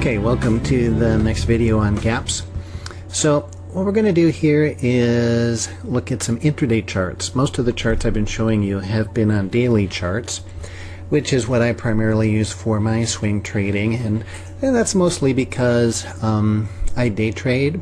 Okay, welcome to the next video on gaps. So what we're going to do here is look at some intraday charts. Most of the charts I've been showing you have been on daily charts, which is what I primarily use for my swing trading, and that's mostly because I day trade.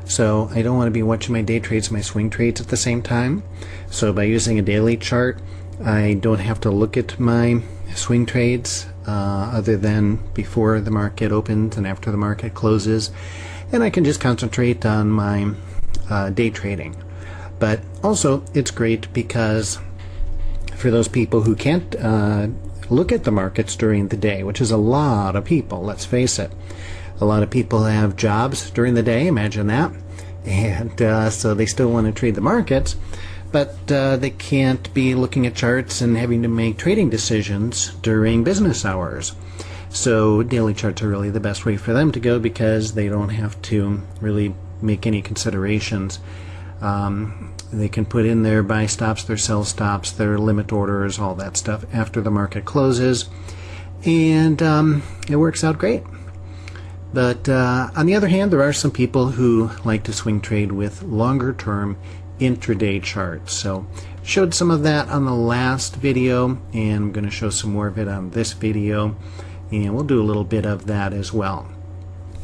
So I don't want to be watching my day trades and my swing trades at the same time. So by using a daily chart, I don't have to look at my swing trades other than before the market opens and after the market closes, and I can just concentrate on my day trading. But also it's great because for those people who can't look at the markets during the day, which is a lot of people, let's face it. A lot of people have jobs during the day, imagine that, and so they still want to trade the markets, but they can't be looking at charts and having to make trading decisions during business hours. So daily charts are really the best way for them to go because they don't have to really make any considerations. They can put in their buy stops, their sell stops, their limit orders, all that stuff after the market closes, and it works out great. But on the other hand, there are some people who like to swing trade with longer term intraday charts. So showed some of that on the last video, and I'm going to show some more of it on this video, and we'll do a little bit of that as well.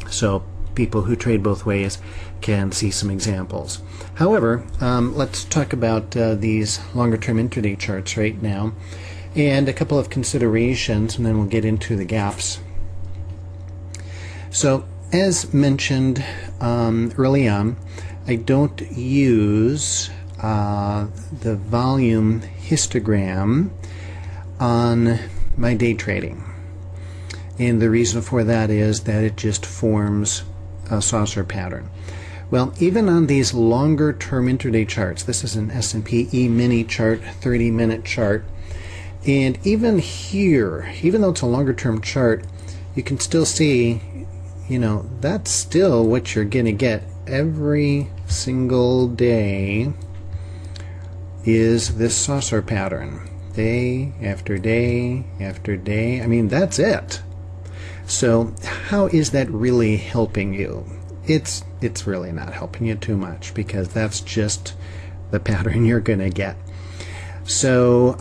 So people who trade both ways can see some examples. However, let's talk about these longer term intraday charts right now, and a couple of considerations, and then we'll get into the gaps. So as mentioned early on, I don't use the volume histogram on my day trading, and the reason for that is that it just forms a saucer pattern. Well, even on these longer term intraday charts, this is an S&P E-mini chart, 30-minute chart, and even here, even though it's a longer term chart, you can still see, you know, that's still what you're going to get every single day is this saucer pattern. Day after day after day. I mean, that's it. So how is that really helping you? It's really not helping you too much because that's just the pattern you're going to get. So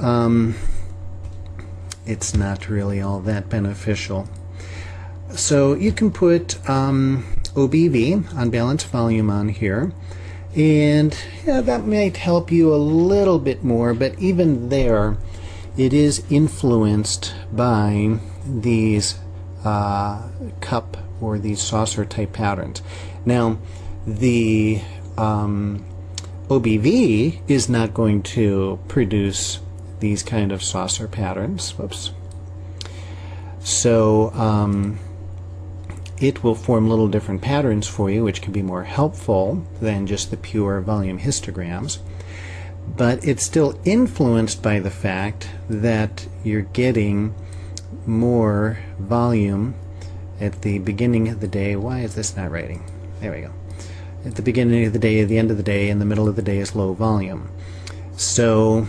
it's not really all that beneficial. So you can put OBV, unbalanced volume, on here, and yeah, that might help you a little bit more, but even there it is influenced by these cup or these saucer type patterns. Now the OBV is not going to produce these kind of saucer patterns. Whoops. So it will form little different patterns for you, which can be more helpful than just the pure volume histograms. But it's still influenced by the fact that you're getting more volume at the beginning of the day. Why is this not writing? There we go. At the beginning of the day, at the end of the day, and the middle of the day is low volume. So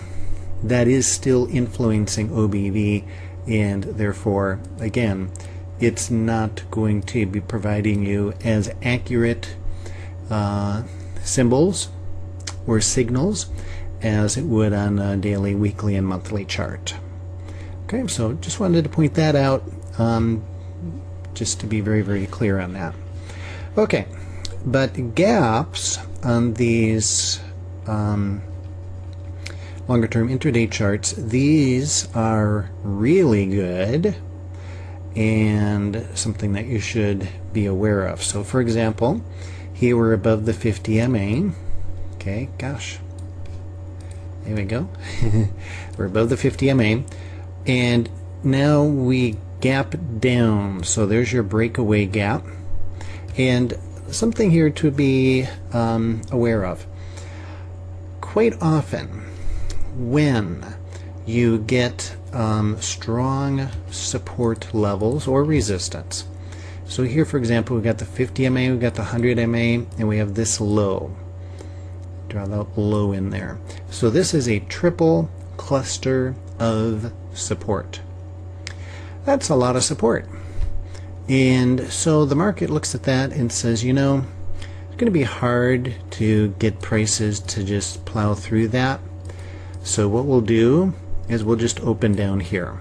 that is still influencing OBV, and therefore, again, it's not going to be providing you as accurate symbols or signals as it would on a daily, weekly, and monthly chart. Okay, so just wanted to point that out, just to be very, very clear on that. Okay, but gaps on these longer-term intraday charts, these are really good and something that you should be aware of. So for example, here we're above the 50 MA. Okay, gosh, there we go. We're above the 50 MA, and now we gap down. So there's your breakaway gap, and something here to be aware of. Quite often when you get strong support levels or resistance. So here, for example, we've got the 50 MA, we've got the 100 MA, and we have this low. Draw that low in there. So this is a triple cluster of support. That's a lot of support. And so the market looks at that and says, you know, it's going to be hard to get prices to just plow through that. So what we'll do is we'll just open down here.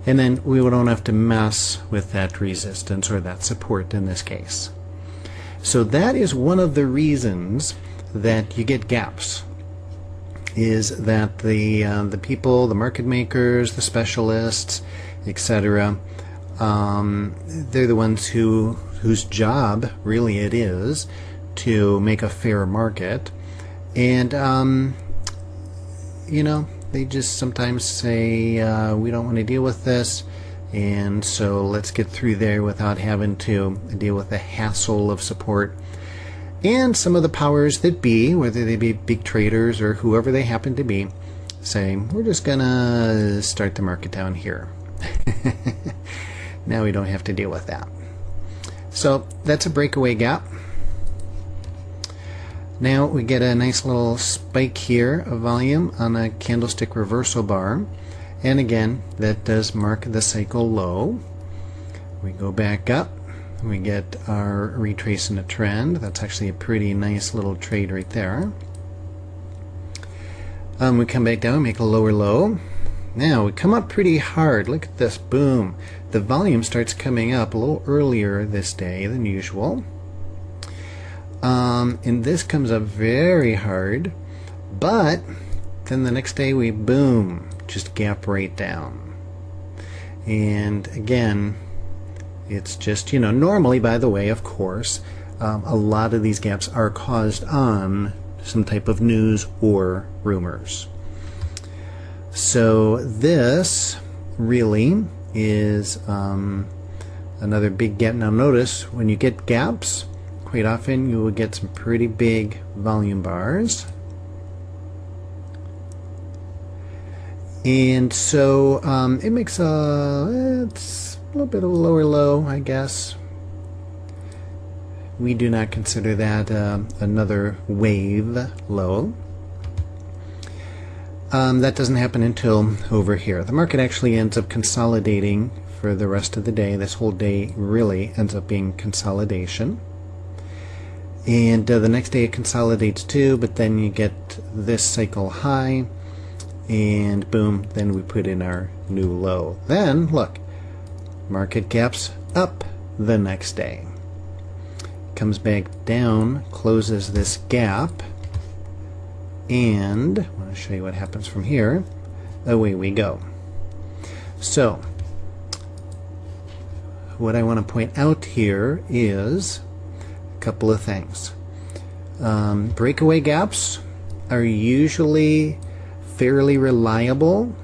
And then we don't have to mess with that resistance or that support in this case. So that is one of the reasons that you get gaps, is that the people, the market makers, the specialists, etc., they're the ones whose job really it is to make a fair market. And you know, they just sometimes say, we don't want to deal with this, and so let's get through there without having to deal with the hassle of support. And some of the powers that be, whether they be big traders or whoever they happen to be, say, we're just gonna start the market down here. Now we don't have to deal with that. So that's a breakaway gap. Now we get a nice little spike here of volume on a candlestick reversal bar, and again that does mark the cycle low. We go back up, we get our retrace in a trend. That's actually a pretty nice little trade right there. We come back down, make a lower low. Now we come up pretty hard. Look at this, boom. The volume starts coming up a little earlier this day than usual. And this comes up very hard, but then the next day we boom, just gap right down. And again, it's just, you know, normally, by the way, of course, a lot of these gaps are caused on some type of news or rumors. So this really is another big gap. Now notice, when you get gaps, quite often you will get some pretty big volume bars. And so it makes it's a little bit of a lower low, I guess. We do not consider that another wave low. That doesn't happen until over here. The market actually ends up consolidating for the rest of the day. This whole day really ends up being consolidation. And the next day it consolidates too, but then you get this cycle high, and boom, then we put in our new low. Then look, market gaps up the next day, comes back down, closes this gap, and I want to show you what happens from here. Away we go. So what I want to point out here is a couple of things. Breakaway gaps are usually fairly reliable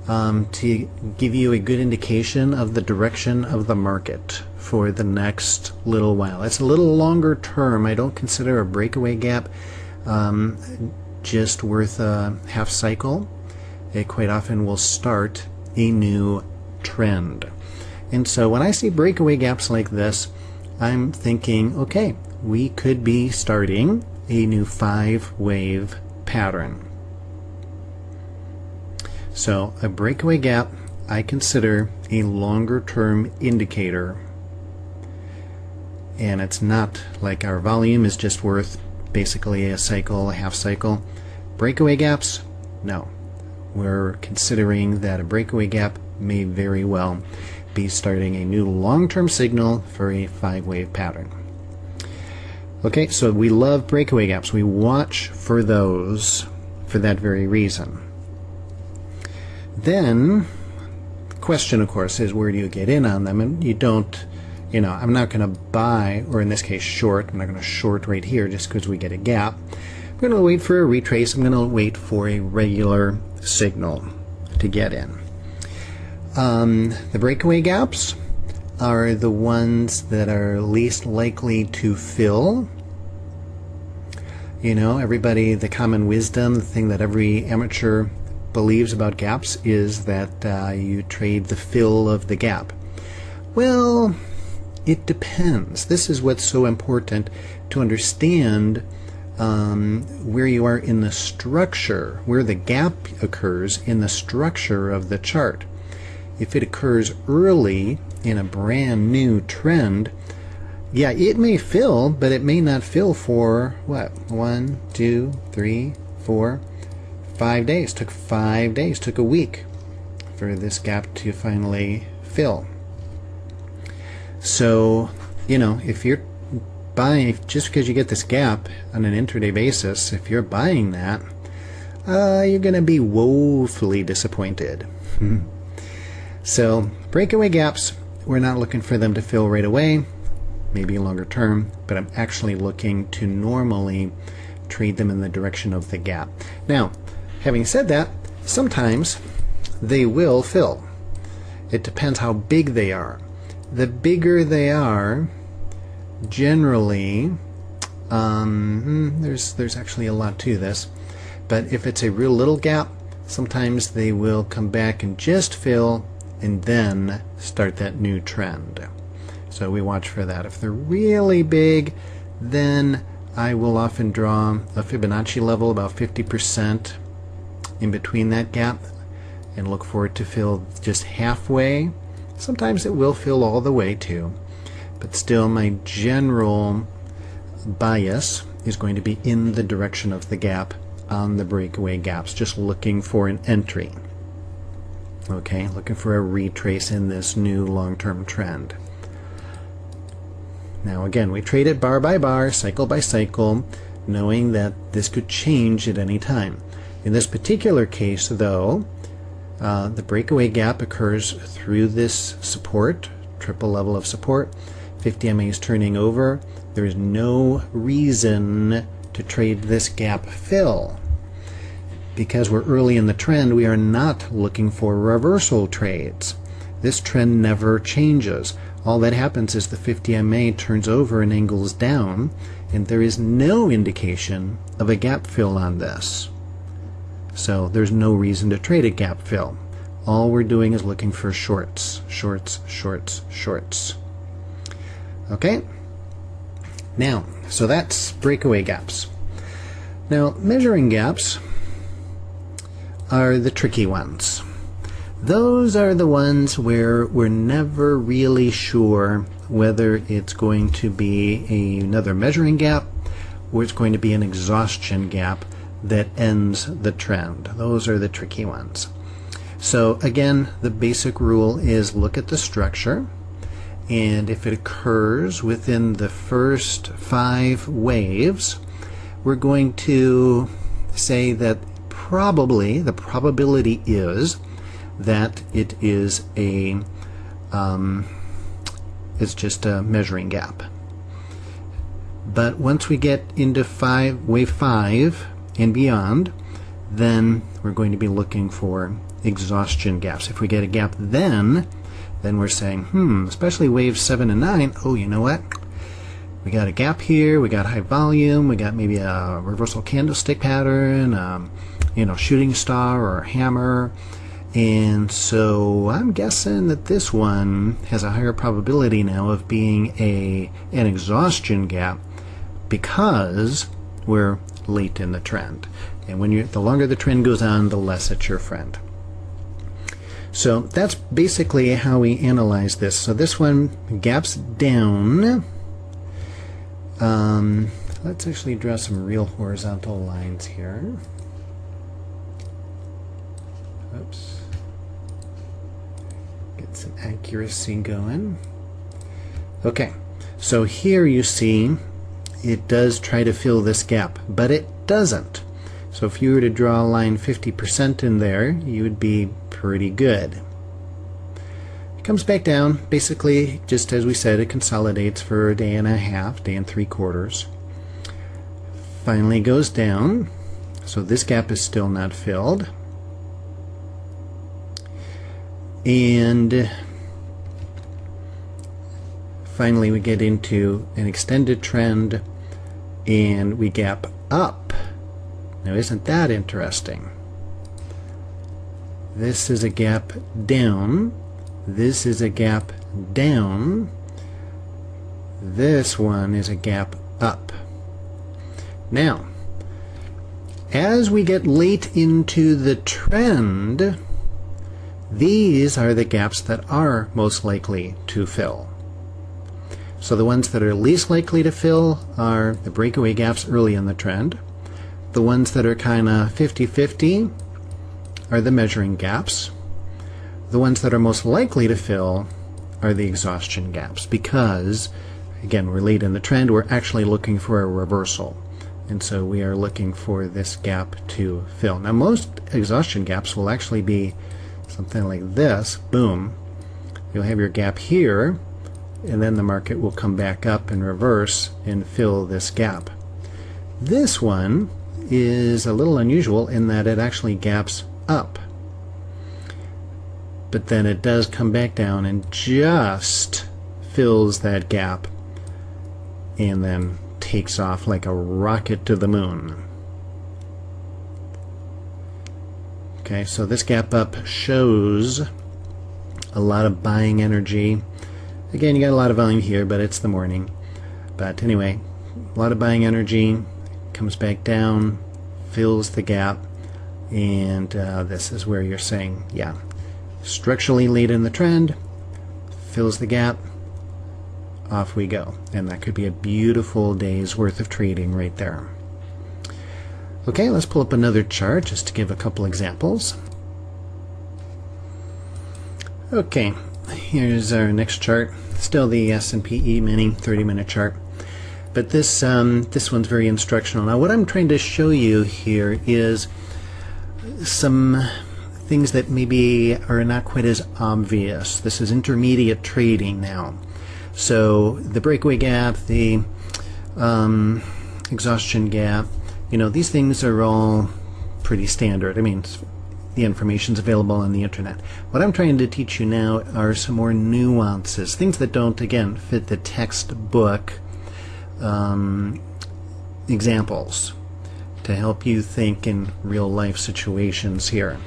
to give you a good indication of the direction of the market for the next little while. It's a little longer term. I don't consider a breakaway gap just worth a half cycle. It quite often will start a new trend. And so when I see breakaway gaps like this, I'm thinking, okay, we could be starting a new 5-wave pattern. So a breakaway gap I consider a longer term indicator, and it's not like our volume is just worth basically a cycle, a half cycle. Breakaway gaps, no. We're considering that a breakaway gap may very well be starting a new long-term signal for a 5-wave pattern. Okay, so we love breakaway gaps. We watch for those for that very reason. Then the question, of course, is where do you get in on them? And you don't, you know, I'm not going to buy, or in this case short. I'm not going to short right here just because we get a gap. I'm going to wait for a retrace. I'm going to wait for a regular signal to get in. The breakaway gaps are the ones that are least likely to fill. You know, everybody, the common wisdom, the thing that every amateur believes about gaps is that you trade the fill of the gap. Well, it depends. This is what's so important to understand where you are in the structure, where the gap occurs in the structure of the chart. if it occurs early in a brand new trend, yeah, it may fill, but it may not fill for what? 1, 2, 3, 4, 5 days. Took 5 days, took a week for this gap to finally fill. So, you know, if you're buying, just because you get this gap on an intraday basis, if you're buying that, you're going to be woefully disappointed. So, breakaway gaps, we're not looking for them to fill right away, maybe longer term, but I'm actually looking to normally trade them in the direction of the gap. Now, having said that, sometimes they will fill. It depends how big they are. The bigger they are, generally, there's actually a lot to this, but if it's a real little gap, sometimes they will come back and just fill and then start that new trend. So we watch for that. If they're really big, then I will often draw a Fibonacci level about 50% in between that gap and look for it to fill just halfway. Sometimes it will fill all the way too, but still my general bias is going to be in the direction of the gap on the breakaway gaps, just looking for an entry. Okay, looking for a retrace in this new long-term trend. Now again, we trade it bar by bar, cycle by cycle, knowing that this could change at any time. In this particular case, though, the breakaway gap occurs through this support, triple level of support. 50 MA is turning over. There is no reason to trade this gap fill. Because we're early in the trend, we are not looking for reversal trades. This trend never changes. All that happens is the 50 MA turns over and angles down, and there is no indication of a gap fill on this. So there's no reason to trade a gap fill. All we're doing is looking for shorts, shorts, shorts, shorts. Okay? Now, so that's breakaway gaps. Now, measuring gaps are the tricky ones. Those are the ones where we're never really sure whether it's going to be another measuring gap or it's going to be an exhaustion gap that ends the trend. Those are the tricky ones. So again, the basic rule is look at the structure, and if it occurs within the first 5 waves, we're going to say that probably the probability is that it is a it's just a measuring gap. But once we get into wave 5 and beyond, then we're going to be looking for exhaustion gaps. If we get a gap then we're saying, especially waves 7 and 9, oh, you know what? We got a gap here, we got high volume, we got maybe a reversal candlestick pattern, shooting star or a hammer. And so I'm guessing that this one has a higher probability now of being an exhaustion gap because we're late in the trend. And the longer the trend goes on, the less it's your friend. So that's basically how we analyze this. So this one, gaps down. Let's actually draw some real horizontal lines here. Oops. Get some accuracy going. Okay, so here you see it does try to fill this gap, but it doesn't. So if you were to draw a line 50% in there, you would be pretty good. It comes back down. Basically, just as we said, it consolidates for a day and a half, day and 3/4. Finally goes down. So this gap is still not filled. And finally we get into an extended trend and we gap up. Now isn't that interesting? This is a gap down. This is a gap down. This one is a gap up. Now, as we get late into the trend, These are the gaps that are most likely to fill. So the ones that are least likely to fill are the breakaway gaps early in the trend. The ones that are kind of 50-50 are the measuring gaps. The ones that are most likely to fill are the exhaustion gaps, because, again, we're late in the trend, we're actually looking for a reversal. And so we are looking for this gap to fill. Now most exhaustion gaps will actually be something like this. Boom. You'll have your gap here, and then the market will come back up and reverse and fill this gap. This one is a little unusual in that it actually gaps up, but then it does come back down and just fills that gap and then takes off like a rocket to the moon. Okay, so this gap up shows a lot of buying energy. Again, you got a lot of volume here, but it's the morning. But anyway, a lot of buying energy, comes back down, fills the gap, and this is where you're saying, yeah, structurally late in the trend, fills the gap, off we go. And that could be a beautiful day's worth of trading right there. Okay, let's pull up another chart just to give a couple examples. Okay, here's our next chart. Still the S&P E-mini 30-minute chart. But this one's very instructional. Now what I'm trying to show you here is some things that maybe are not quite as obvious. This is intermediate trading now. So the breakaway gap, the exhaustion gap, you know, these things are all pretty standard. I mean, the information's available on the internet. What I'm trying to teach you now are some more nuances, things that don't, again, fit the textbook examples, to help you think in real life situations here.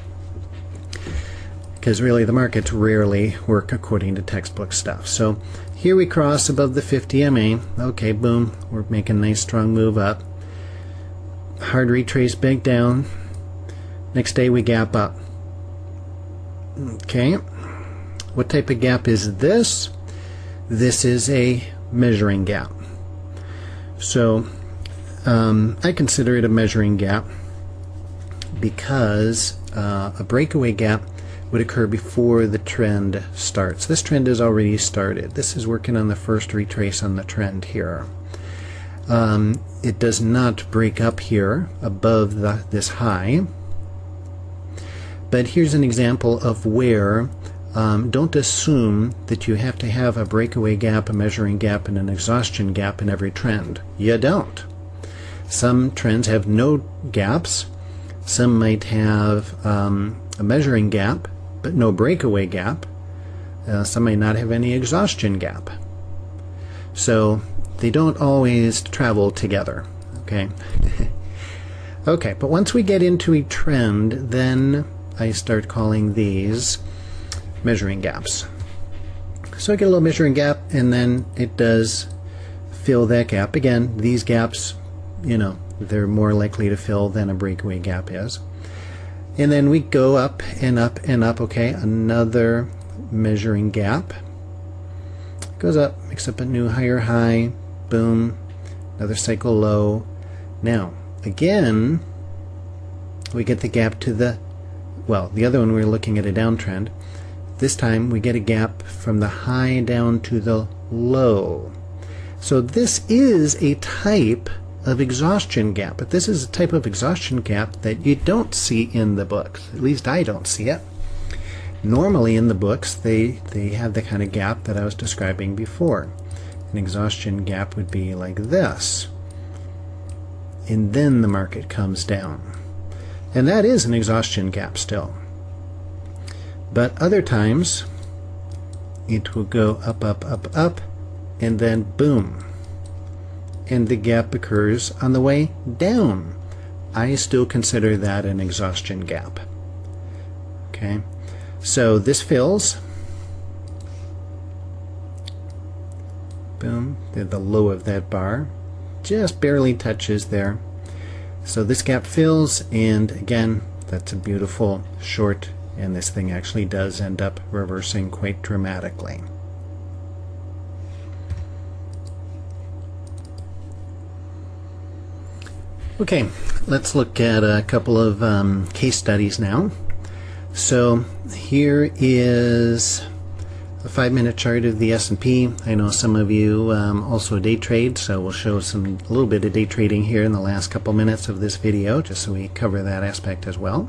Because really the markets rarely work according to textbook stuff. So here we cross above the 50 MA. Okay, boom, we're making a nice strong move up. Hard retrace back down. Next day we gap up. Okay, what type of gap is this? This is a measuring gap. So I consider it a measuring gap because a breakaway gap would occur before the trend starts. This trend has already started. This is working on the first retrace on the trend here. It does not break up here above this high. But here's an example of where don't assume that you have to have a breakaway gap, a measuring gap, and an exhaustion gap in every trend. You don't. Some trends have no gaps. Some might have a measuring gap, but no breakaway gap. Some may not have any exhaustion gap. So they don't always travel together. Okay. Okay, but once we get into a trend, then I start calling these measuring gaps. So I get a little measuring gap, and then it does fill that gap. Again, these gaps, you know, they're more likely to fill than a breakaway gap is. And then we go up and up and up. Okay, another measuring gap. Goes up, makes up a new higher high. Boom, another cycle low. Now, again, we get the gap to the, well, the other one we were looking at a downtrend. This time we get a gap from the high down to the low. So this is a type of exhaustion gap, but this is a type of exhaustion gap that you don't see in the books. At least I don't see it. Normally in the books they have the kind of gap that I was describing before. An exhaustion gap would be like this, and then the market comes down. And that is an exhaustion gap still. But other times it will go up, up, up, up, and then boom, and the gap occurs on the way down. I still consider that an exhaustion gap. Okay, so this fills. Boom, the low of that bar just barely touches there. So this gap fills, and again, that's a beautiful short And this thing actually does end up reversing quite dramatically. Okay, let's look at a couple of case studies now. So here is a 5-minute chart of the S&P. I know some of you also day trade, so we'll show a little bit of day trading here in the last couple minutes of this video, just so we cover that aspect as well.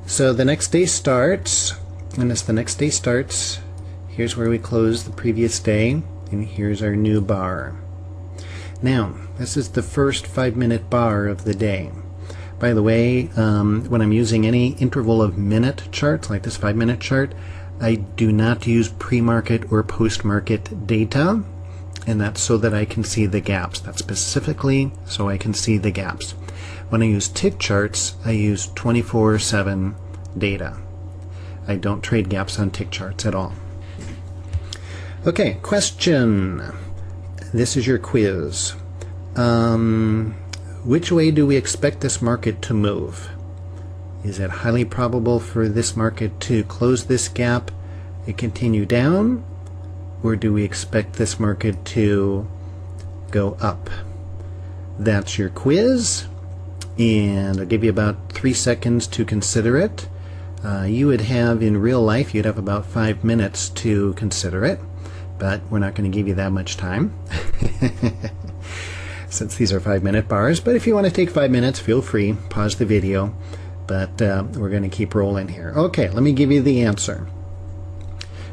So the next day starts, and as the next day starts, here's where we closed the previous day, and here's our new bar. Now, this is the first 5-minute bar of the day. By the way, when I'm using any interval of minute charts, like this 5-minute chart, I do not use pre-market or post-market data, and that's so that I can see the gaps. That's specifically so I can see the gaps. When I use tick charts, I use 24/7 data. I don't trade gaps on tick charts at all. Okay, question. This is your quiz. Which way do we expect this market to move? Is it highly probable for this market to close this gap and continue down? Or do we expect this market to go up? That's your quiz. And I'll give you about 3 seconds to consider it. You would have, in real life, you'd have about 5 minutes to consider it. But we're not going to give you that much time. Since these are 5-minute bars. But if you want to take 5 minutes, feel free. Pause the video. But we're going to keep rolling here. Okay, let me give you the answer.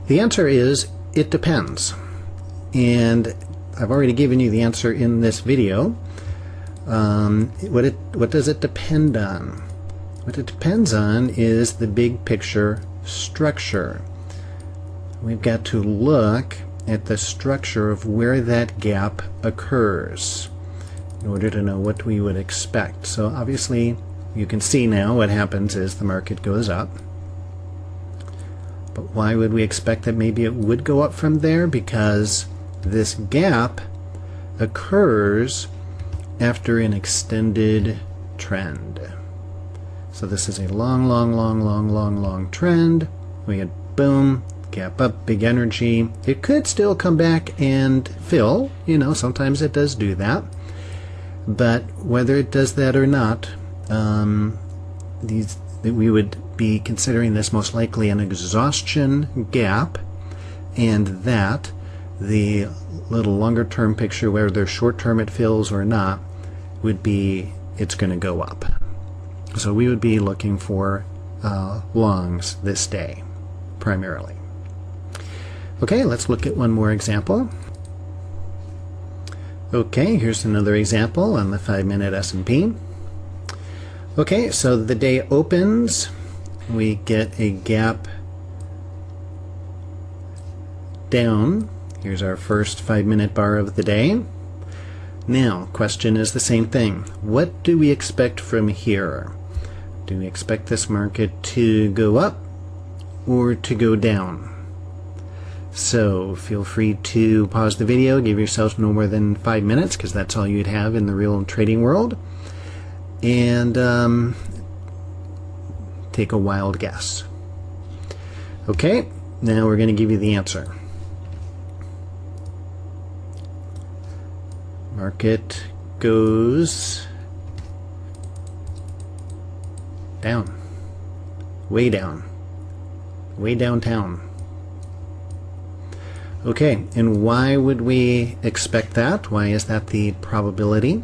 The answer is, it depends. And I've already given you the answer in this video. What does it depend on? What it depends on is the big picture structure. We've got to look at the structure of where that gap occurs in order to know what we would expect. So obviously you can see now what happens is the market goes up. But why would we expect that maybe it would go up from there? Because this gap occurs after an extended trend. So this is a long trend. We had boom, gap up, big energy. It could still come back and fill. You know, sometimes it does do that. But whether it does that or not, we would be considering this most likely an exhaustion gap, and that the little longer term picture, whether short term it fills or not, would be it's going to go up. So we would be looking for longs this day primarily. Okay, let's look at one more example. Okay, here's another example on the 5-minute S&P. Okay, so the day opens, we get a gap down. Here's our first 5-minute bar of the day. Now, question is the same thing. What do we expect from here? Do we expect this market to go up or to go down? So feel free to pause the video, give yourself no more than 5 minutes, because that's all you'd have in the real trading world, and take a wild guess. Okay, now we're going to give you the answer. Market goes down, way downtown. Okay, and why would we expect that? Why is that the probability?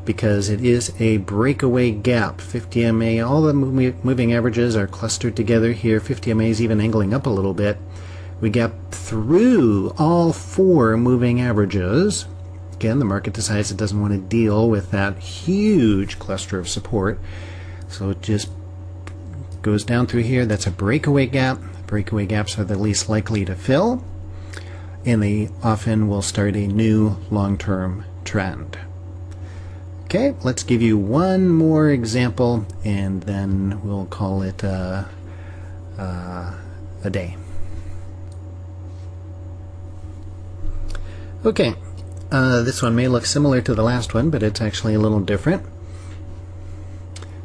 Because it is a breakaway gap. 50 MA, all the moving averages are clustered together here. 50 MA is even angling up a little bit. We gap through all 4 moving averages. Again, the market decides it doesn't want to deal with that huge cluster of support. So it just goes down through here. That's a breakaway gap. Breakaway gaps are the least likely to fill, and they often will start a new long-term trend. Okay, let's give you one more example, and then we'll call it a day. Okay, this one may look similar to the last one, but it's actually a little different.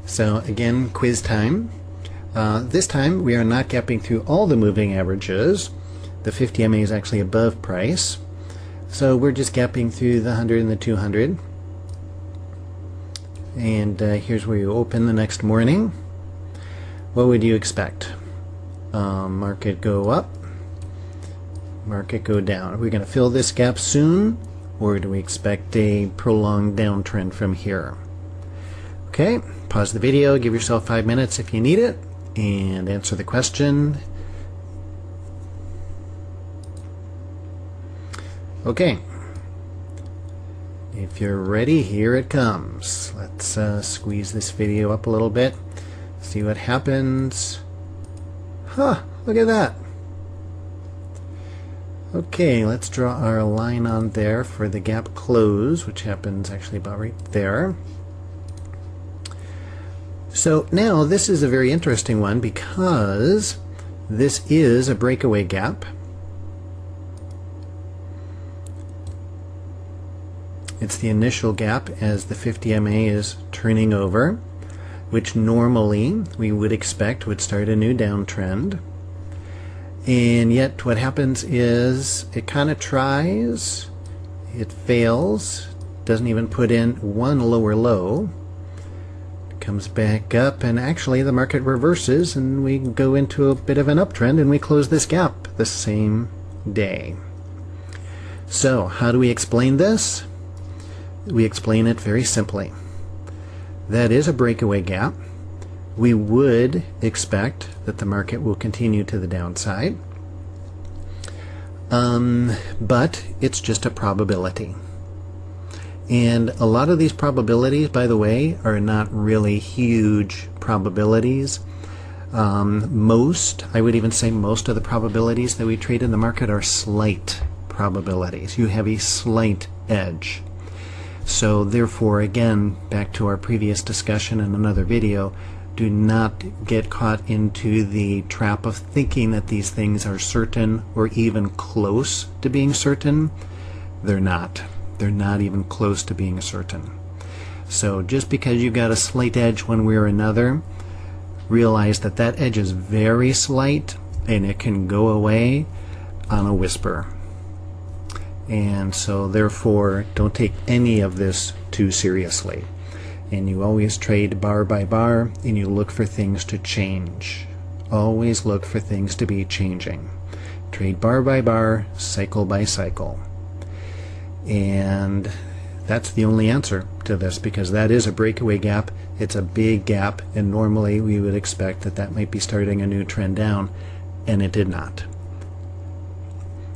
So again, quiz time. This time we are not gapping through all the moving averages. The 50 MA is actually above price. So we're just gapping through the 100 and the 200. And here's where you open the next morning. What would you expect? Market go up, market go down. Are we going to fill this gap soon, or do we expect a prolonged downtrend from here? Okay, pause the video, give yourself 5 minutes if you need it, and answer the question. Okay, if you're ready, here it comes. Let's squeeze this video up a little bit, see what happens. Huh, look at that. Okay, let's draw our line on there for the gap close, which happens actually about right there. So now this is a very interesting one because this is a breakaway gap. It's the initial gap as the 50 MA is turning over, which normally we would expect would start a new downtrend. And yet what happens is it kind of tries, it fails, doesn't even put in one lower low, comes back up, and actually the market reverses and we go into a bit of an uptrend and we close this gap the same day. So how do we explain this? We explain it very simply. That is a breakaway gap. We would expect that the market will continue to the downside, but it's just a probability. And a lot of these probabilities, by the way, are not really huge probabilities. I would even say most of the probabilities that we trade in the market are slight probabilities. You have a slight edge. So therefore, again, back to our previous discussion in another video, do not get caught into the trap of thinking that these things are certain or even close to being certain. They're not. They're not even close to being certain. So just because you've got a slight edge one way or another, realize that that edge is very slight and it can go away on a whisper. And so therefore don't take any of this too seriously, and you always trade bar by bar and you look for things to change. Always look for things to be changing. Trade bar by bar, cycle by cycle, and that's the only answer to this, because that is a breakaway gap. It's a big gap, and normally we would expect that that might be starting a new trend down, and it did not.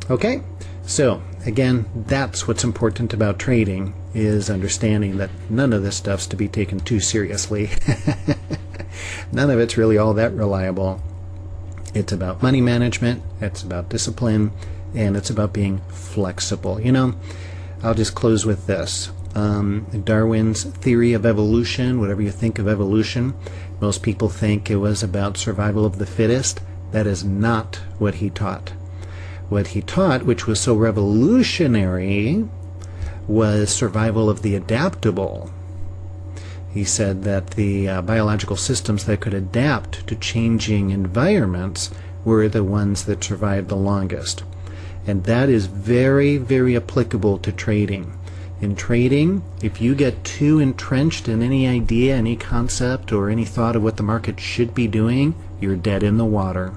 Okay, so again, that's what's important about trading, is understanding that none of this stuff's to be taken too seriously. None of it's really all that reliable. It's about money management, it's about discipline, and it's about being flexible. You know, I'll just close with this. Darwin's theory of evolution, whatever you think of evolution, most people think it was about survival of the fittest. That is not what he taught. What he taught, which was so revolutionary, was survival of the adaptable. He said that the biological systems that could adapt to changing environments were the ones that survived the longest. And that is very, very applicable to trading. In trading, if you get too entrenched in any idea, any concept, or any thought of what the market should be doing, you're dead in the water.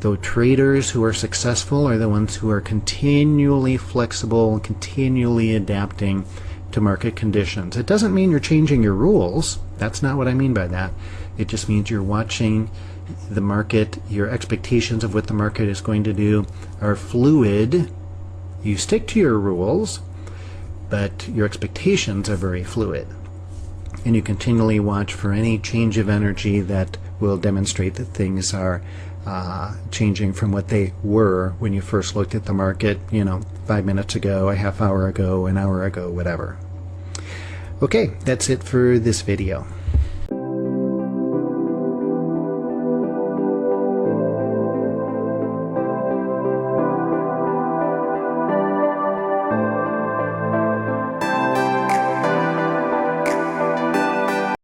The traders who are successful are the ones who are continually flexible, continually adapting to market conditions. It doesn't mean you're changing your rules. That's not what I mean by that. It just means you're watching the market. Your expectations of what the market is going to do are fluid. You stick to your rules, but your expectations are very fluid. And you continually watch for any change of energy that will demonstrate that things are changing from what they were when you first looked at the market, 5 minutes ago, a half hour ago, an hour ago, whatever. Okay, that's it for this video.